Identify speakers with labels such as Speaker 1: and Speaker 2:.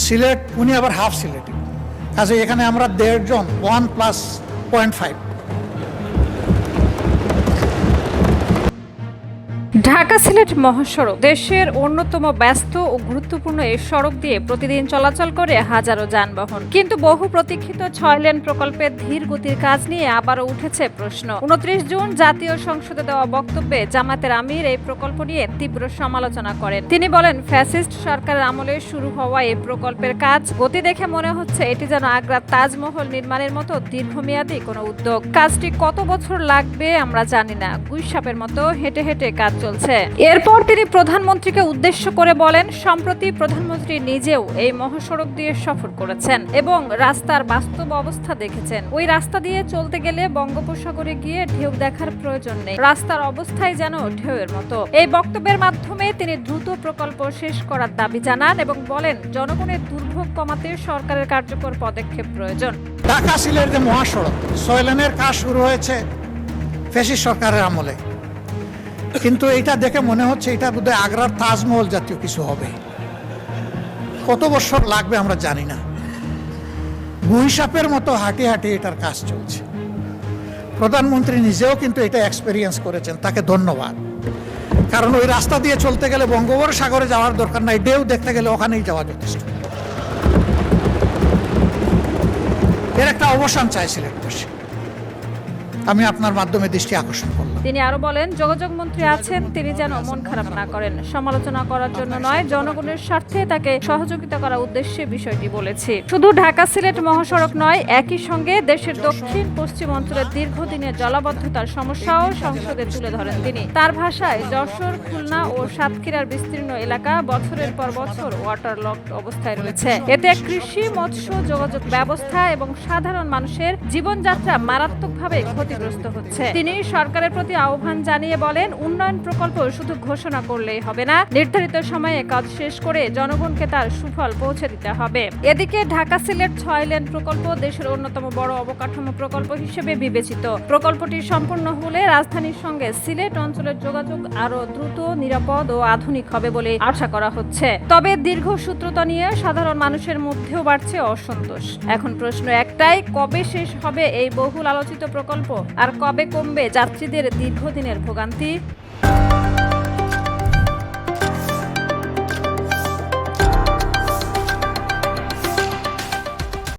Speaker 1: সিলেট, উনি আবার হাফ সিলেটি, কাজে এখানে আমরা 1.5 জন 1+0.5।
Speaker 2: ঢাকা সিলেট মহাসড়ক দেশের অন্যতম ব্যস্ত ও গুরুত্বপূর্ণ এই সড়ক দিয়ে প্রতিদিন চলাচল করে হাজারো যানবাহন, কিন্তু বহু প্রতীক্ষিত 6 লেন প্রকল্পের ধীর গতির কাজ নিয়ে আবারও উঠেছে প্রশ্ন। 29 জুন জাতীয় সংসদে দেওয়া বক্তব্যে জামায়াতের আমির এই প্রকল্প নিয়ে তীব্র সমালোচনা করেন। তিনি বলেন, ফ্যাসিস্ট সরকারের আমলে শুরু হওয়া এই প্রকল্পের কাজ গতি দেখে মনে হচ্ছে এটি যেন আগ্রার তাজমহল নির্মাণের মতো দীর্ঘমেয়াদী কোনো উদ্যোগ। কাজটি কত বছর লাগবে আমরা জানি না, গুইসাপের মতো হেঁটে হেঁটে কাজ চলছে। এরপর তিনি প্রধানমন্ত্রীকে উদ্দেশ্য করে বলেন, সম্প্রতি প্রধানমন্ত্রী নিজেও এই মহাসড়ক দিয়ে সফর করেছেন এবং রাস্তার বাস্তব অবস্থা দেখেছেন। ওই রাস্তা দিয়ে চলতে গেলে বঙ্গোপসাগরে গিয়ে ঢেউ দেখার প্রয়োজন নেই, রাস্তার অবস্থাই যেন ঢেউয়ের মতো। এই বক্তব্যের মাধ্যমে তিনি দ্রুত প্রকল্প শেষ করার দাবি জানান এবং বলেন, জনগণের দুর্ভোগ কমাতে সরকারের কার্যকর পদক্ষেপ প্রয়োজন।
Speaker 1: ঢাকা সিলেট যে মহাসড়ক 6 লেনের কাজ শুরু হয়েছে ফ্যাসিস্ট সরকারের আমলে, কিন্তু এটা দেখে মনে হচ্ছে এটা বোধহয় আগ্রার তাজমহল জাতীয় কিছু হবে। কত বছর লাগবে আমরা জানি না। গুইসাপের মতো হাঁটি হাঁটি এটার কাজ চলছে। প্রধানমন্ত্রী নিজেও কিন্তু এটা এক্সপেরিয়েন্স করেছেন, তাকে ধন্যবাদ। কারণ ওই রাস্তা দিয়ে চলতে গেলে বঙ্গোপসাগরে যাওয়ার দরকার নাই, ঢেউ দেখতে গেলে ওখানেই যাওয়া যথেষ্ট। এর একটা অবসান চাইছিলেন বসে, আমি আপনার মাধ্যমে দৃষ্টি আকর্ষণ করলাম।
Speaker 2: তিনি আরো বলেন, যোগাযোগ মন্ত্রী আছেন, তিনি যেন মন খারাপ না করেন। সমালোচনা করার জন্য নয়, জনগণের স্বার্থে তাকে সহযোগিতা করার উদ্দেশ্যে বিষয়টি বলেছি। শুধু ঢাকা সিলেট মহাসড়ক নয়, একই সঙ্গে দেশের দক্ষিণ পশ্চিম অঞ্চলের দীর্ঘদিনের জলাবদ্ধতার সমস্যাও সংসদে তুলে ধরেন তিনি। তার ভাষায়, যশোর, খুলনা ও সাতক্ষীরার বিস্তীর্ণ এলাকা বছরের পর বছর ওয়াটারলকড অবস্থায় রয়েছে। এতে কৃষি, মৎস্য, যোগাযোগ ব্যবস্থা এবং সাধারণ মানুষের জীবনযাত্রা মারাত্মকভাবে ক্ষতিগ্রস্ত হচ্ছে। তিনি সরকারের প্রতি আহ্বান জানিয়ে বলেন, উন্নয়ন প্রকল্প শুধু ঘোষণা করলেই হবে না, নির্ধারিত সময়ে কাজ শেষ করে জনগণকে তার সুফল পৌঁছে দিতে হবে। এদিকে ঢাকা সিলেট 6 লেন প্রকল্প দেশের অন্যতম বড় অবকাঠামো প্রকল্প হিসেবে বিবেচিত। প্রকল্পটি সম্পূর্ণ হলে রাজধানীর সঙ্গে সিলেট অঞ্চলের যোগাযোগ আরো দ্রুত, নিরাপদ ও আধুনিক হবে বলে আশা করা হচ্ছে। তবে দীর্ঘসূত্রতা নিয়ে সাধারণ মানুষের মধ্যেও বাড়ছে অসন্তোষ। এখন প্রশ্ন একটাই, কবে শেষ হবে এই বহুল আলোচিত প্রকল্প আর কবে কমবে যাত্রীদের দীর্ঘদিনের ভোগান্তি?